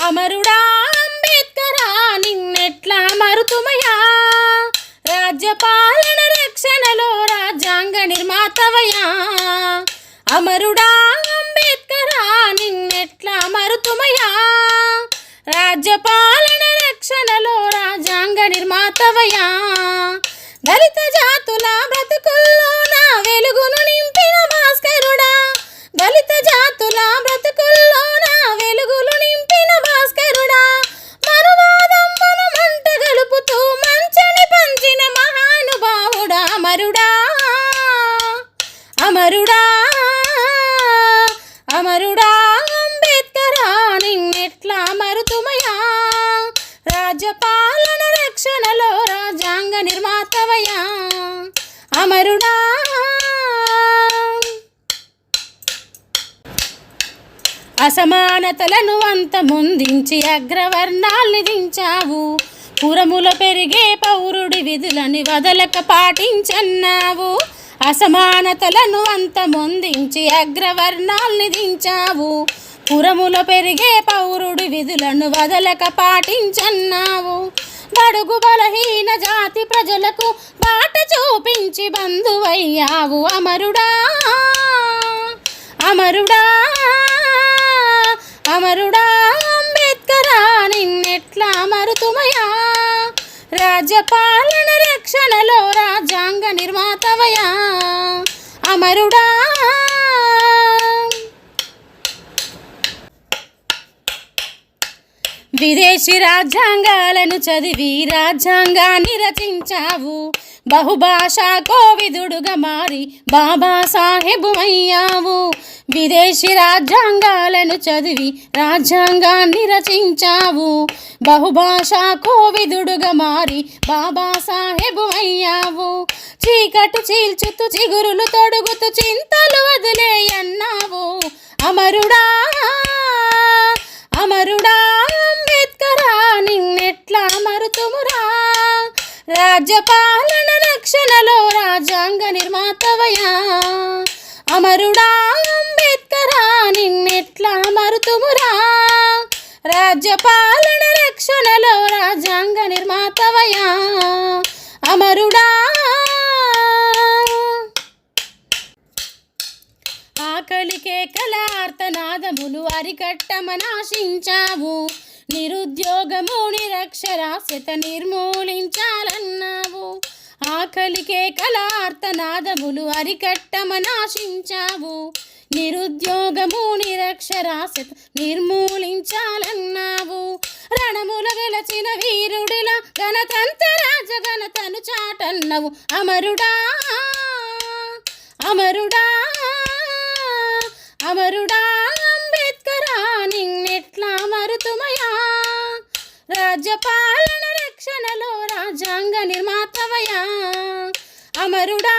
అమరుడా అంబేద్కరా నిన్నెట్లా మరుతుమయా, రాజ్యపాలన రక్షణలో రాజ్యాంగ నిర్మాతవయా. అమరుడా అంబేద్కరా నిన్నెట్లా మరుతుమయా, రాజ్యపాలన రక్షణలో రాజ్యాంగ నిర్మాతవయా. దళిత జాతుల బ్రతుకుల్లో నా వెలుగును నింపిన భాస్కరుడా, దళిత జాతుల బ్రతుకుల్లో నా వెలుగులు నింపిన భాస్కరుడా. మనువాదమ్మను మంట గలుపుతూ మంచని పంచిన మహానుభావుడా. అమరుడా అమరుడా అమరుడా అంబేద్కరా నిన్నెట్లా మరుతుమయా, రాజ్యపాలన రక్షణలో రాజ్యాంగ నిర్మాతవయా. అమరుడా అసమానతలను అంతమొందించి అగ్రవర్ణాల్ని దించావు, పురముల పెరిగే పౌరుడి విధులని వదలక పాటించన్నావు. అసమానతలను అంతమొందించి అగ్రవర్ణాల్ని దించావు, పురముల పెరిగే పౌరుడి విధులను వదలక పాటించన్నావు. బడుగు బలహీన జాతి ప్రజలకు బాట చూపించి బంధువయ్యావు. అమరుడా అమరుడా అమరుడా అంబేద్కరా నిన్నెట్లా మరుతుమయా, రాజ్యపాలన రక్షణలో రాజ్యాంగ నిర్మాతవయా. అమరుడా విదేశీ రాజ్యాంగాలను చదివి రాజ్యాంగాన్ని రచించావు, బహుభాషా కోవిదుడుగా మారి బాబాసాహెబు అయ్యావు. విదేశీ రాజ్యాంగాలను చదివి రాజ్యాంగాన్ని రచించావు, బహుభాషా కోవిదుడుగా మారి బాబాసాహెబు అయ్యావు. చీకటు చీల్చుతూ చిగురులు తొడుగుతూ చింతలు వదిలేయన్నావు. అమరుడా అమరుడా అంబేద్కరా నిన్నెట్లా మరుతుమురా, రాజ్యపాలన రక్షణలో రాజ్యాంగ నిర్మాతవయా. అమరుడా అంబేద్కరా నిన్నెట్లా మరుతుమురా, రాజ్యపాలన రక్షణలో రాజ్యాంగ నిర్మాతవయా. అమరుడా ఆకలి కేకల ఆర్తనాదములు అరికట్టమనాశించావు, నిరుద్యోగము నిరక్షరాస్యత నిర్మూలించాలన్నావు. ఆకలి కేకల ఆర్తనాదములు అరికట్టమనాశించావు, నిరుద్యోగము నిరక్షరాస్యత నిర్మూలించాలన్నావు. రణముల గెలచిన వీరుడిలా గణతంత్ర రాజగణతను చాటన్నవు. అమరుడా అమరుడా అమరుడా అంబేద్కరా నిన్నెట్లా మరుతుమయా, రాజ్యపాలన రక్షణలో రాజ్యాంగ నిర్మాతవయా. అమరుడా